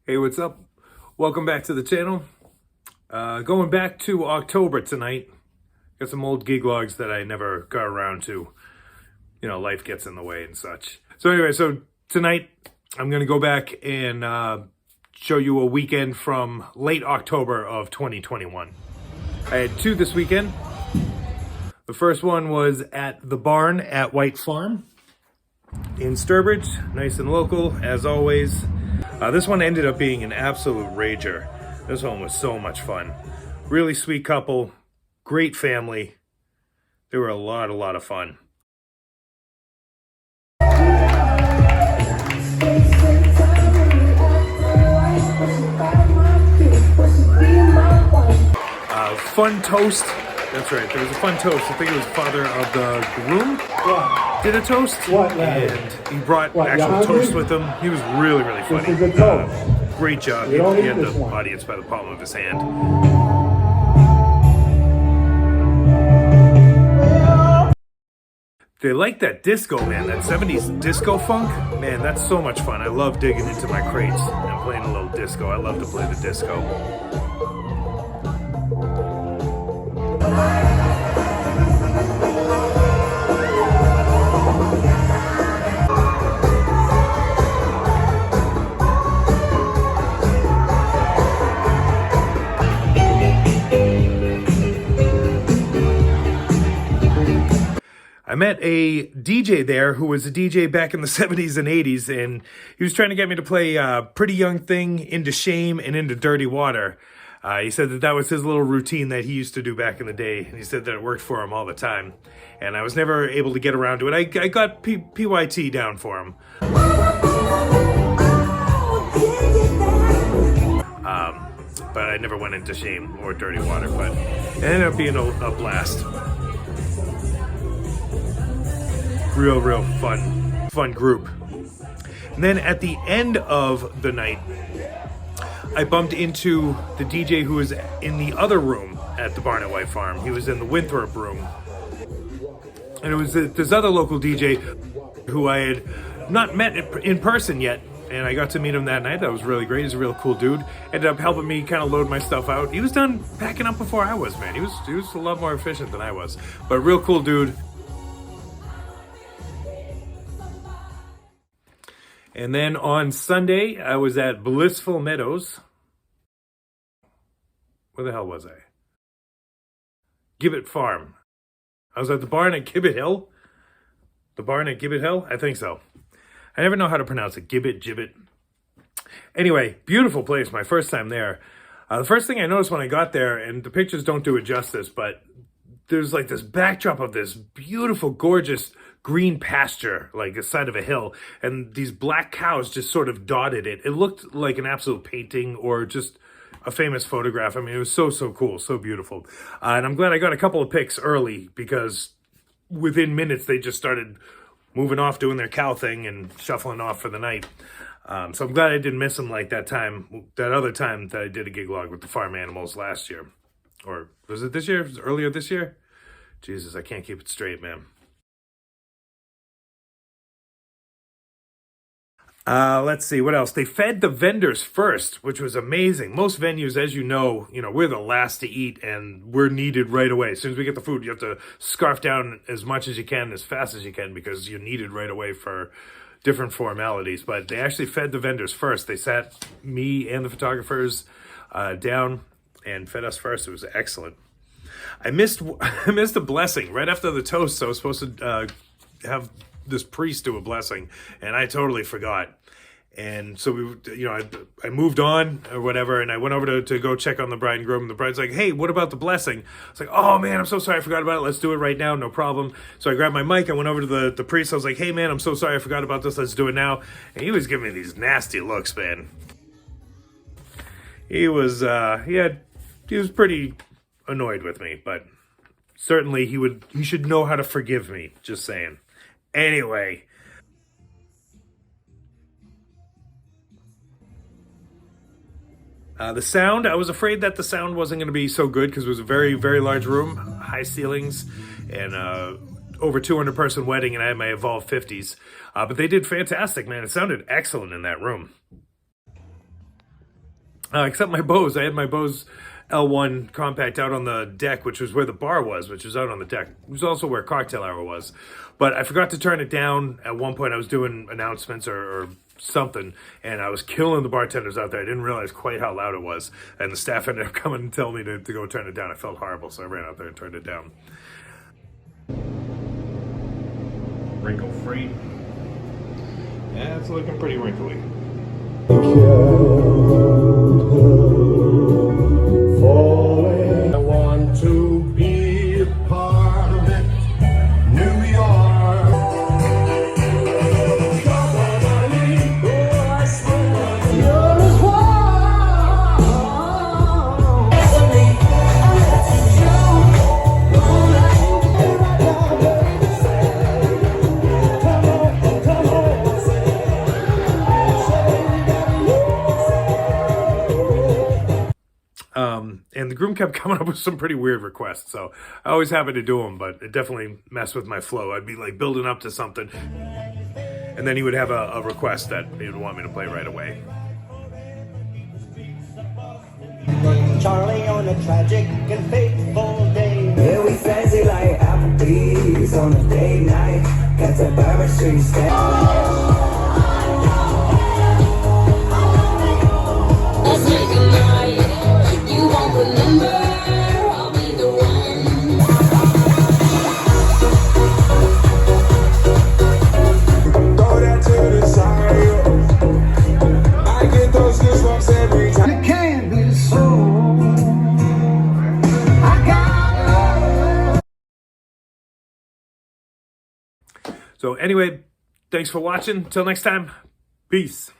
Hey, what's up? Welcome back to the channel. Going back to October tonight. Got some old gig logs that I never got around to. You know, life gets in the way and such. So anyway, tonight I'm going to go back and show you a weekend from late October of 2021. I had two this weekend. The first one was at the barn at White Farm in Sturbridge. Nice and local, as always. This one ended up being an absolute rager. This one was so much fun. Really sweet couple, great family. They were a lot of fun. Fun toast. That's right, there was a fun toast. I think it was the father of the groom did a toast. And he brought actual toast with him. He was really funny. Great job. He had the audience by the palm of his hand. They like that disco, man, that 70s disco funk. Man, that's so much fun. I love digging into my crates and playing a little disco. I love to play the disco. I met a DJ there who was a DJ back in the 70s and 80s, and he was trying to get me to play Pretty Young Thing, Into Shame, and Into Dirty Water. He said that was his little routine that he used to do back in the day, and he said that it worked for him all the time. And I was never able to get around to it. I got PYT down for him. But I never went into Shame or Dirty Water, but it ended up being a blast. Real fun group. And then at the end of the night, I bumped into the DJ who was in the other room at the barn at White Farm. He was in the Winthrop room. And it was this other local DJ who I had not met in person yet. And I got to meet him that night. That was really great. He's a real cool dude. Ended up helping me kind of load my stuff out. He was done packing up before I was, man. He was a lot more efficient than I was. But real cool dude. And then on Sunday, I was at Blissful Meadows. Where the hell was I? Gibbet Farm. I was at the barn at Gibbet Hill. The barn at Gibbet Hill? I think so. I never know how to pronounce it. Gibbet. Anyway, beautiful place. My first time there. The first thing I noticed when I got there, and the pictures don't do it justice, but there's like this backdrop of this beautiful, gorgeous green pasture, like the side of a hill, and these black cows just sort of dotted it. It looked like an absolute painting or just a famous photograph. I mean, it was so cool, so beautiful. And I'm glad I got a couple of pics early, because within minutes they just started moving off, doing their cow thing and shuffling off for the night. So I'm glad I didn't miss them like that other time that I did a gig log with the farm animals last year. Or was it this year? Was it earlier this year? Jesus, I can't keep it straight, man. Let's see, what else? They fed the vendors first, which was amazing. Most venues, as you know, we're the last to eat, and we're needed right away. As soon as we get the food, you have to scarf down as much as you can, as fast as you can, because you're needed right away for different formalities. But they actually fed the vendors first. They sat me and the photographers down and fed us first. It was excellent. I missed a blessing right after the toast. I was supposed to have this priest do a blessing, and I totally forgot. And so I moved on or whatever, and I went over to go check on the bride and groom. And the bride's like, "Hey, what about the blessing?" I was like, "Oh man, I'm so sorry, I forgot about it. Let's do it right now, no problem." So I grabbed my mic, I went over to the priest. I was like, "Hey man, I'm so sorry, I forgot about this. Let's do it now." And he was giving me these nasty looks, man. He was he was pretty annoyed with me, but certainly he should know how to forgive me. Just saying. Anyway. The sound, I was afraid that the sound wasn't going to be so good because it was a very large room, high ceilings, and over 200 person wedding, and I had my Evolve 50s. But they did fantastic, man. It sounded excellent in that room. except my Bose. I had my Bose L1 compact out on the deck, which was where the bar was, which was out on the deck. It was also where Cocktail Hour was. But I forgot to turn it down at one point. I was doing announcements or something, and I was killing the bartenders out there. I didn't realize quite how loud it was. And the staff ended up coming and telling me to go turn it down. I felt horrible, so I ran out there and turned it down. Wrinkle free. Yeah, it's looking pretty wrinkly. I want to be a part of it. New York. You're as and the groom kept coming up with some pretty weird requests, so I always happy to do them, but it definitely messed with my flow. I'd be like building up to something, and then he would have a request that he would want me to play right away. Charlie on a tragic and fateful day. Yeah, we fancy like Applebee's on a date night. Got the Barbara Street stand. So anyway, thanks for watching. Till next time, peace.